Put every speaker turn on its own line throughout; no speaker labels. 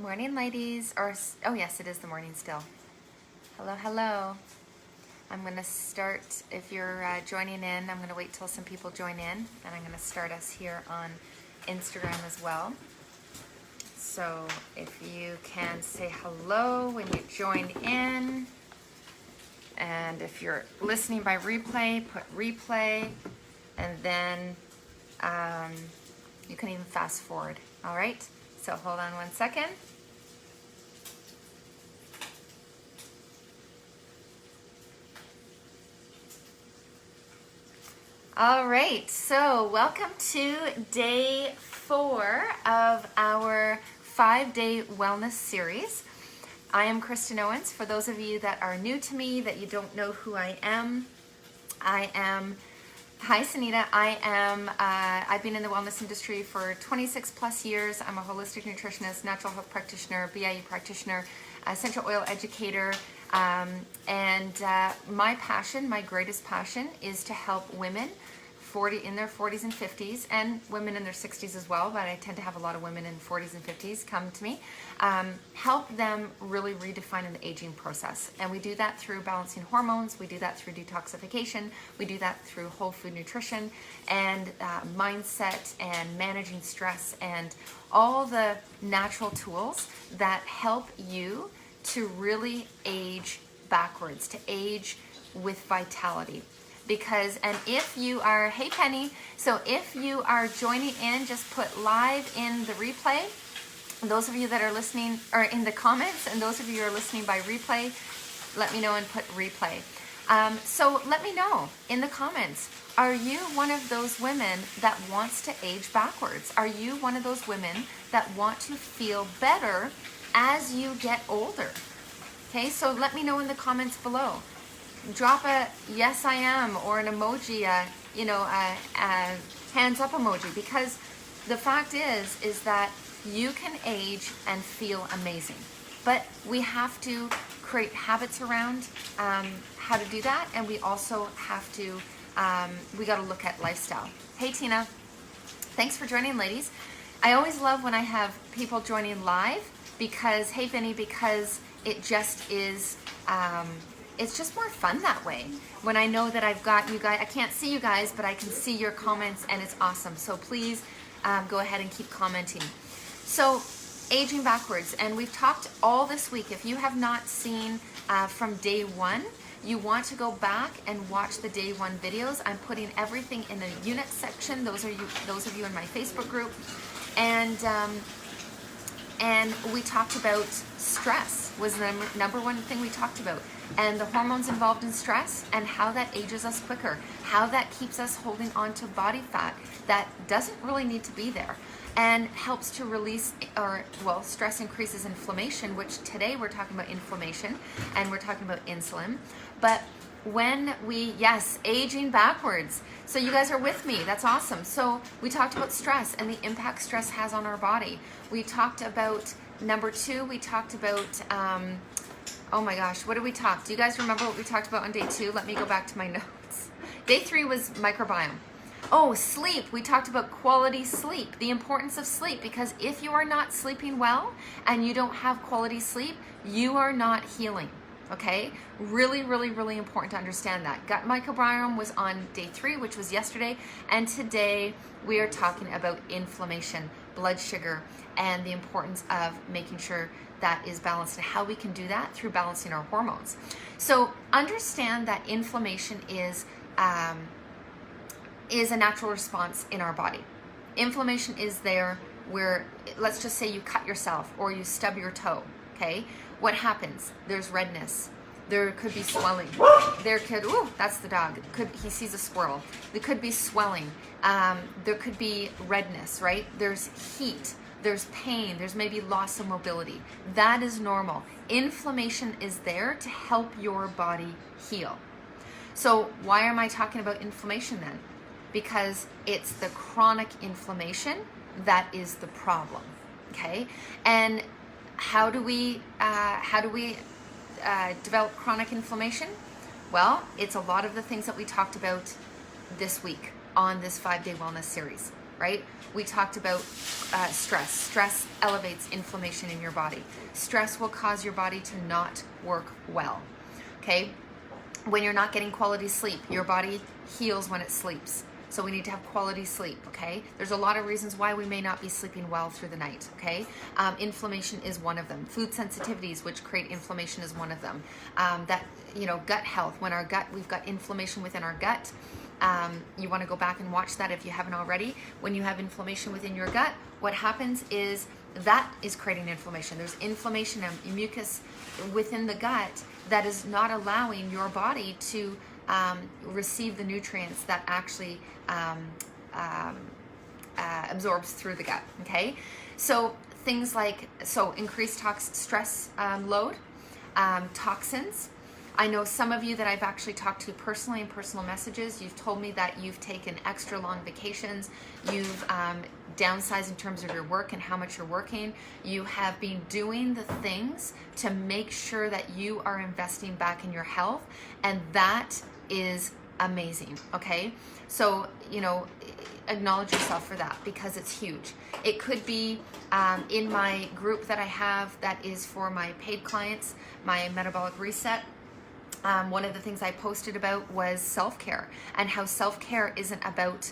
Morning, ladies. Oh yes, it is the morning still. Hello, hello. I'm going to start, if you're joining in, I'm going to wait till some people join in, and I'm going to start us here on Instagram as well. So if you can say hello when you join in, and if you're listening by replay, put replay, and then you can even fast forward. All right, so hold on one second. All right, so welcome to day 4 of our 5-day wellness series. I am Kristen Owens. For those of you that are new to me, that you don't know who I am, hi Sunita, I've been in the wellness industry for 26 plus years. I'm a holistic nutritionist, natural health practitioner, BIE practitioner, essential oil educator, and my passion, my greatest passion, is to help women in their 40s and 50s, and women in their 60s as well, but I tend to have a lot of women in 40s and 50s come to me, help them really redefine the aging process. And we do that through balancing hormones, we do that through detoxification, we do that through whole food nutrition, and mindset, and managing stress, and all the natural tools that help you to really age backwards, to age with vitality. Because, and if you are, hey Penny, so if you are joining in, just put live in the replay. Those of you that are listening, or in the comments, and those of you who are listening by replay, let me know and put replay. So let me know in the comments, are you one of those women that wants to age backwards? Are you one of those women that want to feel better as you get older? Okay, so let me know in the comments below. Drop a yes I am or an emoji, a hands up emoji, because the fact is that you can age and feel amazing, but we have to create habits around how to do that, and we also have to we got to look at lifestyle. Hey Tina, thanks for joining, ladies. I always love when I have people joining live, because hey Vinny, because it just is it's just more fun that way. When I know that I've got you guys, I can't see you guys, but I can see your comments, and it's awesome. So please go ahead and keep commenting. So aging backwards, and we've talked all this week. If you have not seen from day 1, you want to go back and watch the day 1 videos. I'm putting everything in a unit section. Those of you in my Facebook group, and we talked about stress was the number one thing we talked about, and the hormones involved in stress, and how that ages us quicker, how that keeps us holding on to body fat that doesn't really need to be there, and helps to release, stress increases inflammation, which today we're talking about inflammation, and we're talking about insulin. But when aging backwards. So you guys are with me. That's awesome. So we talked about stress and the impact stress has on our body. We talked about number 2. We talked about, oh my gosh, what did we talk? Do you guys remember what we talked about on day 2? Let me go back to my notes. Day 3 was microbiome. Oh, sleep. We talked about quality sleep, the importance of sleep, because if you are not sleeping well and you don't have quality sleep, you are not healing. Okay, really, really, really important to understand that. Gut microbiome was on day 3, which was yesterday, and today we are talking about inflammation, blood sugar, and the importance of making sure that is balanced, and how we can do that through balancing our hormones. So understand that inflammation is a natural response in our body. Inflammation is there where, let's just say you cut yourself or you stub your toe, okay? What happens? There's redness. There could be swelling. There could, that's the dog. He sees a squirrel. There could be swelling. There could be redness, right? There's heat. There's pain. There's maybe loss of mobility. That is normal. Inflammation is there to help your body heal. So why am I talking about inflammation then? Because it's the chronic inflammation that is the problem, okay? And how do we develop chronic inflammation? Well, it's a lot of the things that we talked about this week on this 5-day wellness series. right? We talked about stress. Stress elevates inflammation in your body. Stress will cause your body to not work well, okay? When you're not getting quality sleep, your body heals when it sleeps. So we need to have quality sleep, okay? There's a lot of reasons why we may not be sleeping well through the night, okay? Inflammation is one of them. Food sensitivities, which create inflammation, is one of them. Gut health, when we've got inflammation within our gut, you want to go back and watch that if you haven't already. When you have inflammation within your gut, what happens is that is creating inflammation. There's inflammation and mucus within the gut that is not allowing your body to receive the nutrients that actually absorbs through the gut, okay? So things like, increased stress load, toxins. I know some of you that I've actually talked to personally in personal messages, you've told me that you've taken extra long vacations, you've downsized in terms of your work and how much you're working. You have been doing the things to make sure that you are investing back in your health, and that is amazing, okay? So, acknowledge yourself for that, because it's huge. It could be in my group that I have that is for my paid clients, my metabolic reset. One of the things I posted about was self-care, and how self-care isn't about,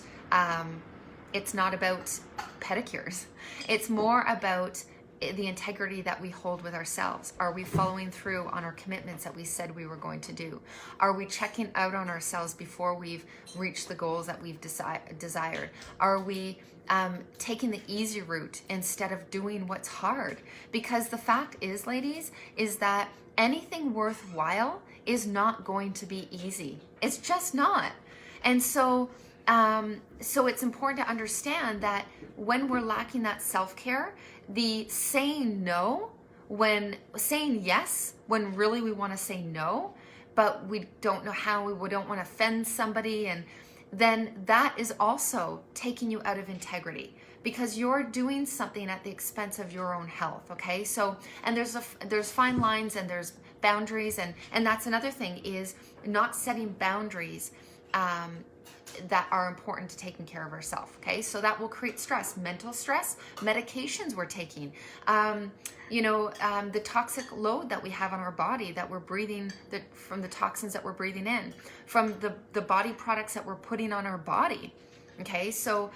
it's not about pedicures. It's more about the integrity that we hold with ourselves. Are we following through on our commitments that we said we were going to do? Are we checking out on ourselves before we've reached the goals that we've desired? Are we taking the easy route instead of doing what's hard? Because the fact is, ladies, is that anything worthwhile is not going to be easy. It's just not. And so it's important to understand that when we're lacking that self-care, the saying yes when really we want to say no, but we don't know how, we don't want to offend somebody, and then that is also taking you out of integrity, because you're doing something at the expense of your own health, okay? So, and there's fine lines and there's boundaries, and that's another thing, is not setting boundaries that are important to taking care of ourselves, okay? So that will create stress, mental stress, medications we're taking, the toxic load that we have on our body that we're breathing, from the toxins that we're breathing in, from the body products that we're putting on our body, okay? So,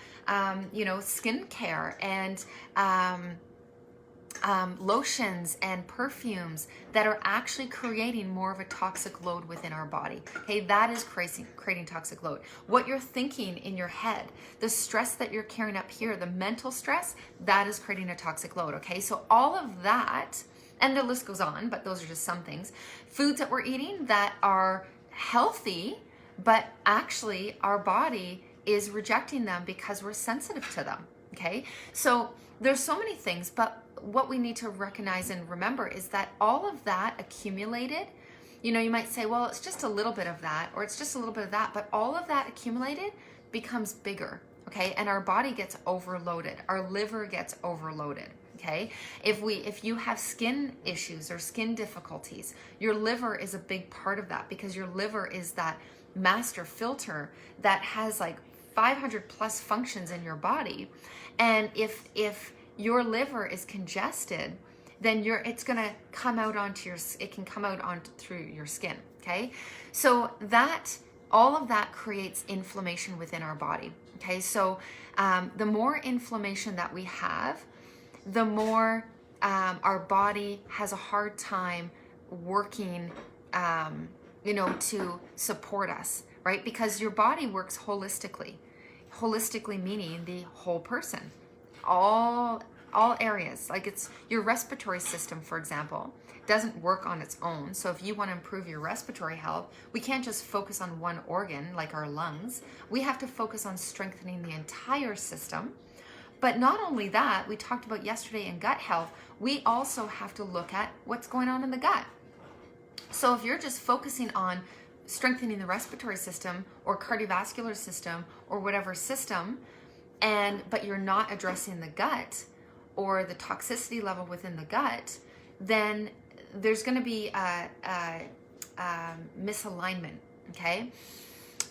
skin care and lotions and perfumes that are actually creating more of a toxic load within our body. Okay, that is creating toxic load. What you're thinking in your head, the stress that you're carrying up here, the mental stress, that is creating a toxic load. Okay, so all of that, and the list goes on, but those are just some things. Foods that we're eating that are healthy, but actually our body is rejecting them because we're sensitive to them. Okay, so there's so many things, but what we need to recognize and remember is that all of that accumulated, you might say, well, it's just a little bit of that, or it's just a little bit of that, but all of that accumulated becomes bigger, okay? And our body gets overloaded. Our liver gets overloaded, okay? If you have skin issues or skin difficulties, your liver is a big part of that, because your liver is that master filter that has like 500 plus functions in your body. And if your liver is congested, then it's going to come out through your skin, okay? So all of that creates inflammation within our body, okay? So the more inflammation that we have, the more our body has a hard time working, to support us, right? Because your body works holistically. Holistically meaning the whole person. All areas, like it's your respiratory system, for example, doesn't work on its own. So if you want to improve your respiratory health, we can't just focus on one organ like our lungs. We have to focus on strengthening the entire system. But not only that, we talked about yesterday in gut health, we also have to look at what's going on in the gut. So if you're just focusing on strengthening the respiratory system or cardiovascular system or whatever system, but you're not addressing the gut or the toxicity level within the gut, then there's going to be a misalignment, okay?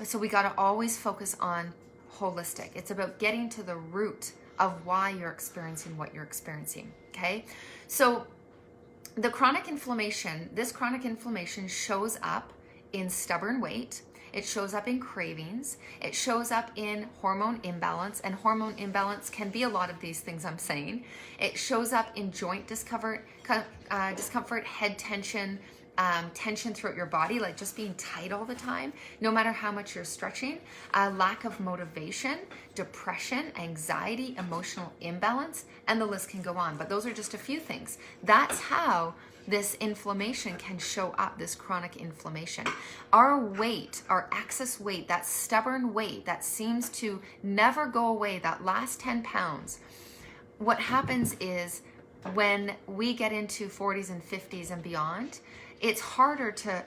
So we got to always focus on holistic. It's about getting to the root of why you're experiencing what you're experiencing, okay? So the chronic inflammation, this chronic inflammation shows up in stubborn weight. It shows up in cravings. It shows up in hormone imbalance, and hormone imbalance can be a lot of these things I'm saying. It shows up in joint discomfort, head tension, tension throughout your body, like just being tight all the time, no matter how much you're stretching, lack of motivation, depression, anxiety, emotional imbalance, and the list can go on. But those are just a few things. That's how this inflammation can show up, this chronic inflammation. Our weight, our excess weight, that stubborn weight that seems to never go away, that last 10 pounds, what happens is when we get into 40s and 50s and beyond,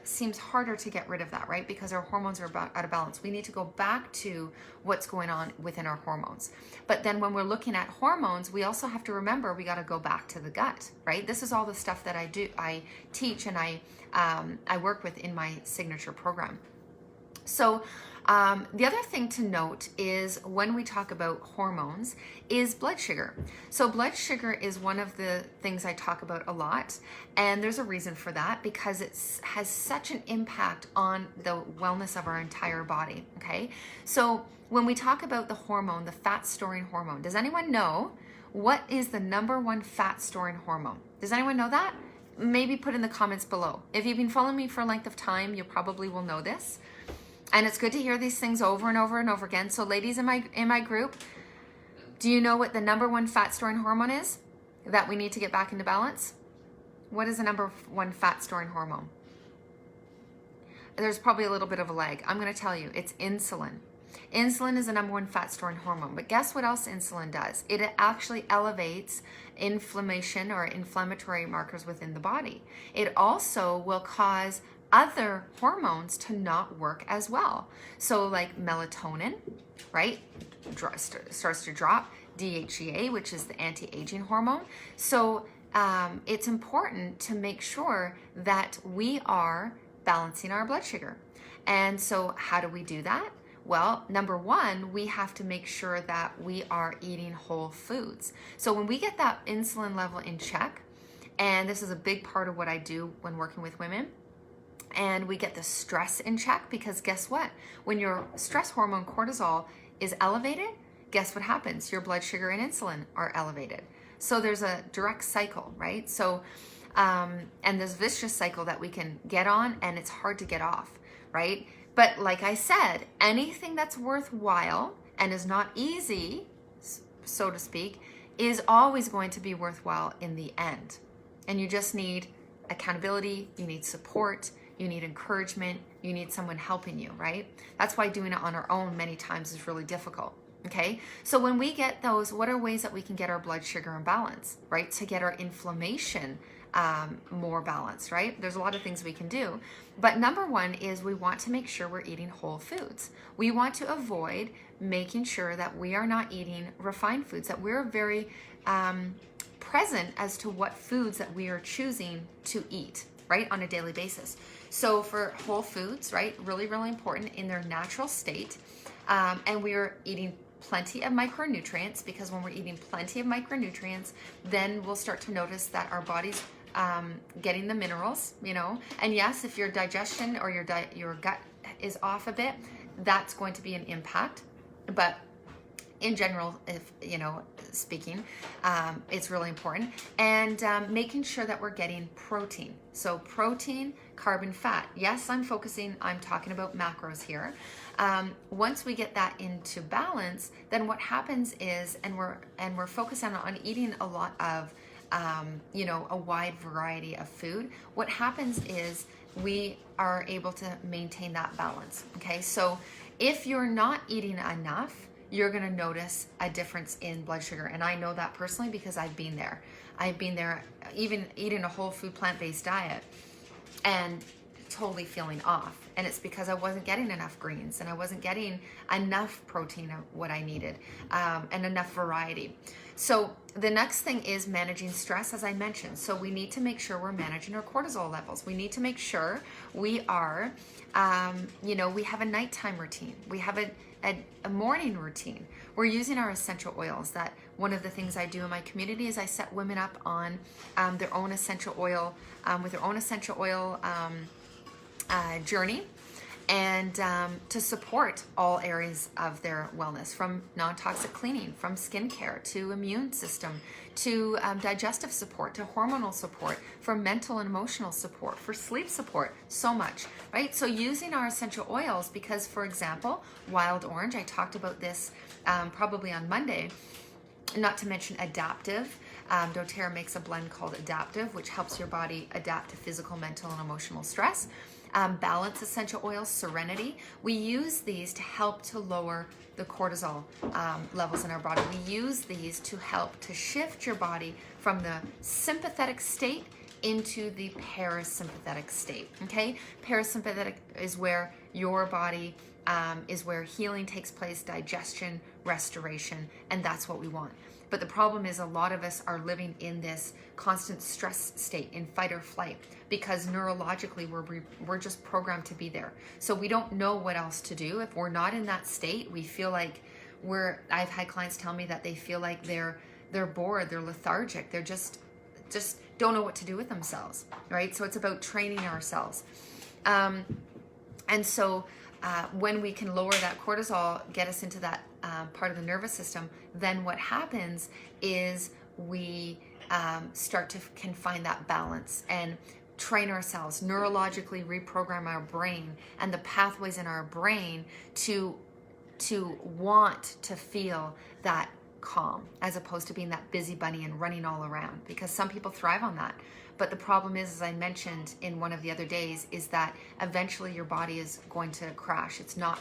seems harder to get rid of that, right? Because our hormones are out of balance. We need to go back to what's going on within our hormones. But then when we're looking at hormones, we also have to remember we got to go back to the gut, right? This is all the stuff that I teach and I work with in my signature program. So the other thing to note is when we talk about hormones is blood sugar. So blood sugar is one of the things I talk about a lot, and there's a reason for that because it has such an impact on the wellness of our entire body, okay? So when we talk about the hormone, the fat storing hormone, does anyone know what is the number one fat storing hormone? Does anyone know that? Maybe put in the comments below. If you've been following me for a length of time, you probably will know this. And it's good to hear these things over and over and over again. So ladies in my group, do you know what the number one fat storing hormone is that we need to get back into balance? What is the number one fat storing hormone? There's probably a little bit of a lag. I'm going to tell you, it's insulin. Insulin is the number one fat storing hormone. But guess what else insulin does? It actually elevates inflammation or inflammatory markers within the body. It also will cause other hormones to not work as well. So like melatonin, right, starts to drop, DHEA, which is the anti-aging hormone. So it's important to make sure that we are balancing our blood sugar. And so how do we do that? Well, number one, we have to make sure that we are eating whole foods. So when we get that insulin level in check, and this is a big part of what I do when working with women, and we get the stress in check, because guess what? When your stress hormone cortisol is elevated, guess what happens? Your blood sugar and insulin are elevated. So there's a direct cycle, right? So, and this vicious cycle that we can get on, and it's hard to get off, right? But like I said, anything that's worthwhile and is not easy, so to speak, is always going to be worthwhile in the end. And you just need accountability, you need support, you need encouragement, you need someone helping you, right? That's why doing it on our own many times is really difficult, okay? So when we get those, what are ways that we can get our blood sugar in balance, right? To get our inflammation more balanced, right? There's a lot of things we can do. But number one is we want to make sure we're eating whole foods. We want to avoid making sure that we are not eating refined foods, that we're very present as to what foods that we are choosing to eat, right, on a daily basis. So for whole foods, right, really, really important in their natural state. And we're eating plenty of micronutrients, because when we're eating plenty of micronutrients, then we'll start to notice that our body's getting the minerals, you know. And yes, if your digestion or your gut is off a bit, that's going to be an impact. But in general, if speaking, it's really important. And making sure that we're getting protein. So protein, carb, and fat. Yes, I'm talking about macros here. Once we get that into balance, then what happens is, and we're focusing on eating a lot of, a wide variety of food. What happens is we are able to maintain that balance. Okay, so if you're not eating enough, you're going to notice a difference in blood sugar. And I know that personally because I've been there. I've been there, even eating a whole food plant-based diet. And totally feeling off. And it's because I wasn't getting enough greens and I wasn't getting enough protein of what I needed, and enough variety. So the next thing is managing stress, as I mentioned. So we need to make sure we're managing our cortisol levels. We need to make sure we are, we have a nighttime routine. We have a morning routine. We're using our essential oils. That one of the things I do in my community is I set women up on their own essential oil, with their own essential oil journey, and to support all areas of their wellness, from non-toxic cleaning, from skincare to immune system, to digestive support, to hormonal support, for mental and emotional support, for sleep support, so much, right? So using our essential oils, because for example, wild orange, I talked about this probably on Monday, not to mention adaptive. doTERRA makes a blend called Adaptive, which helps your body adapt to physical, mental, and emotional stress. Balance essential oils, Serenity. We use these to help to lower the cortisol levels in our body. We use these to help to shift your body from the sympathetic state into the parasympathetic state, okay? Parasympathetic is where your body is where healing takes place, digestion, restoration, and that's what we want. But the problem is a lot of us are living in this constant stress state, in fight or flight, because neurologically we're just programmed to be there. So we don't know what else to do. If we're not in that state, we feel like I've had clients tell me that they feel like they're bored, they're lethargic, they're just don't know what to do with themselves, right? So it's about training ourselves. And so when we can lower that cortisol, get us into that part of the nervous system, then what happens is we can find that balance and train ourselves, neurologically reprogram our brain and the pathways in our brain to want to feel that calm, as opposed to being that busy bunny and running all around, because some people thrive on that. But the problem is, as I mentioned in one of the other days, is that eventually your body is going to crash. It's not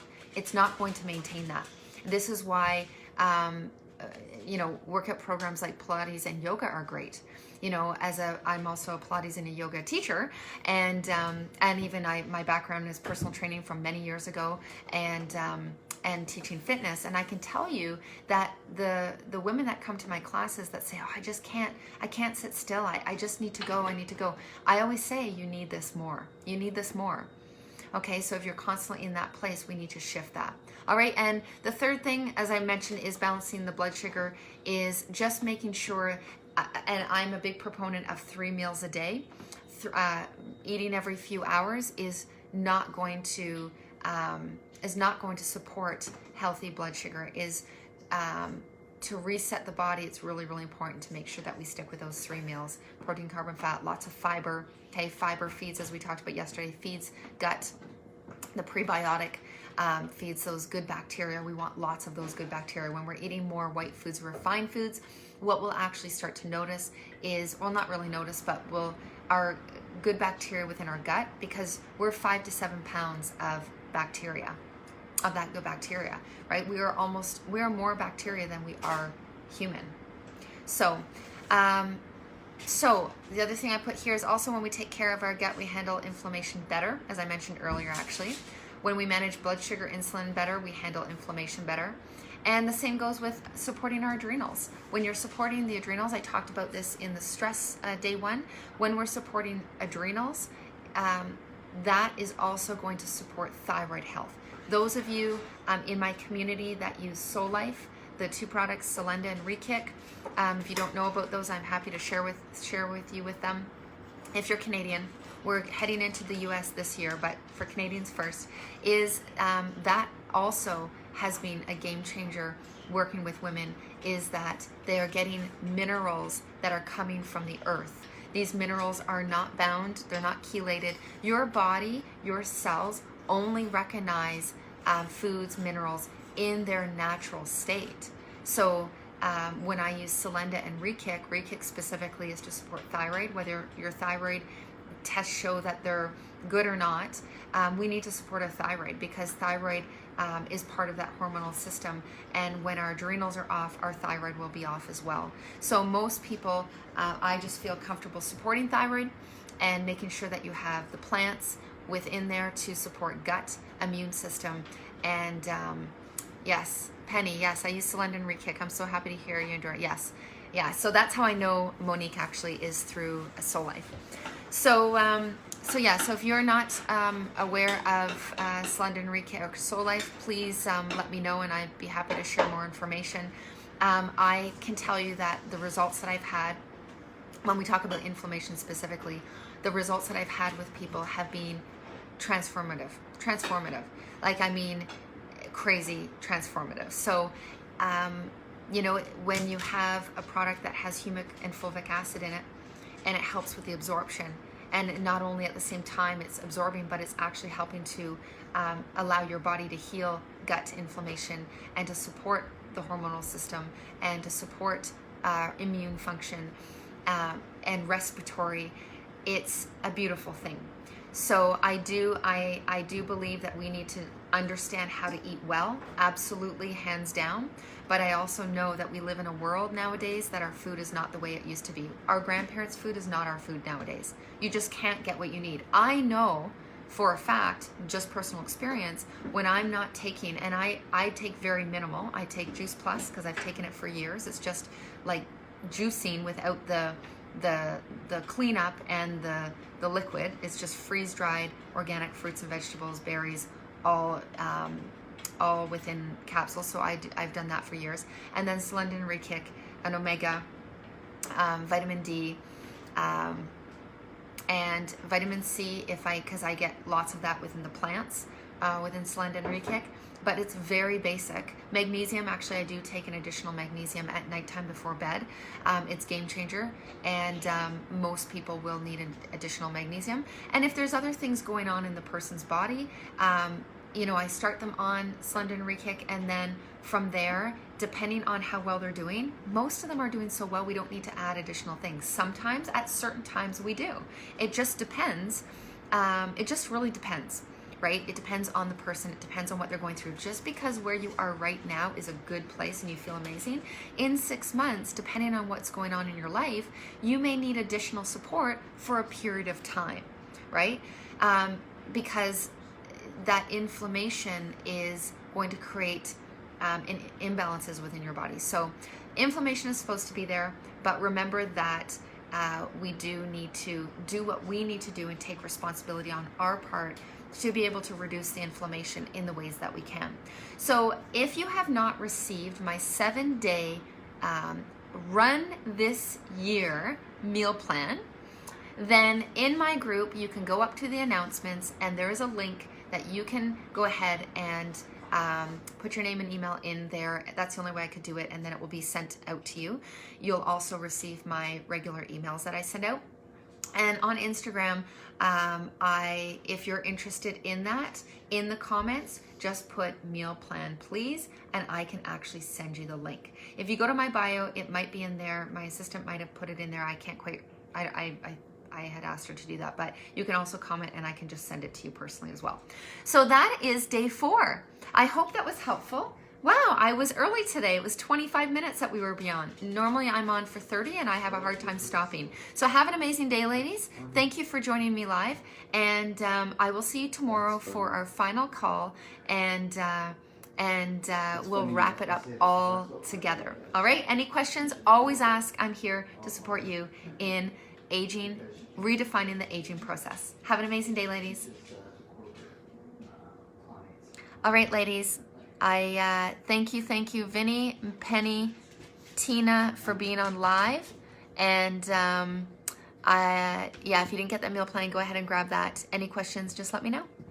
going to maintain that. This is why workout programs like Pilates and yoga are great. I'm also a Pilates and a yoga teacher, and even my background is personal training from many years ago, and teaching fitness. And I can tell you that the women that come to my classes that say, oh, I can't sit still. I just need to go. I always say, you need this more. You need this more. Okay, so if you're constantly in that place, we need to shift that. All right, and the third thing, as I mentioned, is balancing the blood sugar, is just making sure, and I'm a big proponent of 3 meals a day. Eating every few hours is not going to support healthy blood sugar. To reset the body, it's really, really important to make sure that we stick with those 3 meals. Protein, carb, and fat, lots of fiber. Okay, fiber feeds, as we talked about yesterday, feeds gut. The prebiotic feeds those good bacteria. We want lots of those good bacteria. When we're eating more white foods, refined foods, what we'll actually start to notice is, well, not really notice, but our good bacteria within our gut, because we're 5 to 7 pounds of bacteria, of that good bacteria, right? We are more bacteria than we are human. So the other thing I put here is also, when we take care of our gut, we handle inflammation better, as I mentioned earlier, actually. When we manage blood sugar, insulin better, we handle inflammation better. And the same goes with supporting our adrenals. When you're supporting the adrenals, I talked about this in the stress day 1. When we're supporting adrenals, that is also going to support thyroid health. Those of you in my community that use Soul Life, the 2 products, Selenda and Rekick, if you don't know about those, I'm happy to share with you with them. If you're Canadian, we're heading into the US this year, but for Canadians first, is that also has been a game changer working with women, is that they are getting minerals that are coming from the earth. These minerals are not bound, they're not chelated. Your body, your cells only recognize foods, minerals in their natural state. So when I use Selenda and Rekick specifically is to support thyroid. Whether your thyroid tests show that they're good or not, we need to support a thyroid, because thyroid is part of that hormonal system, and when our adrenals are off, our thyroid will be off as well. So most people, I just feel comfortable supporting thyroid and making sure that you have the plants within there to support gut, immune system, and yes, Penny, yes, I use Selenium Re-Kick. I'm so happy to hear you enjoy it. Yes, yeah, so that's how I know Monique actually is through Soul Life. So, so if you're not aware of Selenium Re-Kick or Soul Life, please let me know and I'd be happy to share more information. I can tell you that the results that I've had, when we talk about inflammation specifically, the results that I've had with people have been transformative. Like, I mean, crazy transformative. So, you know, when you have a product that has humic and fulvic acid in it, and it helps with the absorption, and not only at the same time it's absorbing, but it's actually helping to allow your body to heal gut inflammation and to support the hormonal system and to support immune function and respiratory. It's a beautiful thing. So I do believe that we need to understand how to eat well, absolutely, hands down. But I also know that we live in a world nowadays that our food is not the way it used to be. Our grandparents' food is not our food nowadays. You just can't get what you need. I know for a fact, just personal experience, when I'm not taking, and I take very minimal. I take Juice Plus because I've taken it for years. It's just like juicing without the cleanup and the liquid. It's just freeze-dried organic fruits and vegetables, berries, all within capsules. So I've done that for years. And then Selenium Re-Kick, an omega, vitamin D, and vitamin C, because I get lots of that within the plants, within Selenium Re-Kick. But it's very basic. Magnesium, actually, I do take an additional magnesium at nighttime before bed. It's game changer, and most people will need an additional magnesium. And if there's other things going on in the person's body, you know, I start them on Selenium Re-Kick, and then from there, depending on how well they're doing, most of them are doing so well we don't need to add additional things. Sometimes, at certain times, we do. It just depends. It just really depends. Right? It depends on the person. It depends on what they're going through. Just because where you are right now is a good place and you feel amazing, in 6 months, depending on what's going on in your life, you may need additional support for a period of time, right? Because that inflammation is going to create imbalances within your body. So inflammation is supposed to be there, but remember that we do need to do what we need to do and take responsibility on our part to be able to reduce the inflammation in the ways that we can. So if you have not received my 7-day run this year meal plan, then in my group you can go up to the announcements and there is a link that you can go ahead and put your name and email in there. That's the only way I could do it, and then it will be sent out to you. You'll also receive my regular emails that I send out. And on Instagram, if you're interested in that, in the comments, just put meal plan, please, and I can actually send you the link. If you go to my bio, it might be in there. My assistant might have put it in there. I can't quite, I had asked her to do that, but you can also comment and I can just send it to you personally as well. So that is day 4. I hope that was helpful. Wow, I was early today. It was 25 minutes that we were beyond. Normally I'm on for 30 and I have a hard time stopping. So have an amazing day, ladies. Thank you for joining me live. And I will see you tomorrow for our final call, and we'll wrap it up all together. All right, any questions? Always ask. I'm here to support you in aging, redefining the aging process. Have an amazing day, ladies. All right, ladies. I thank you, Vinny, Penny, Tina, for being on live. And yeah, if you didn't get that meal plan, go ahead and grab that. Any questions, just let me know.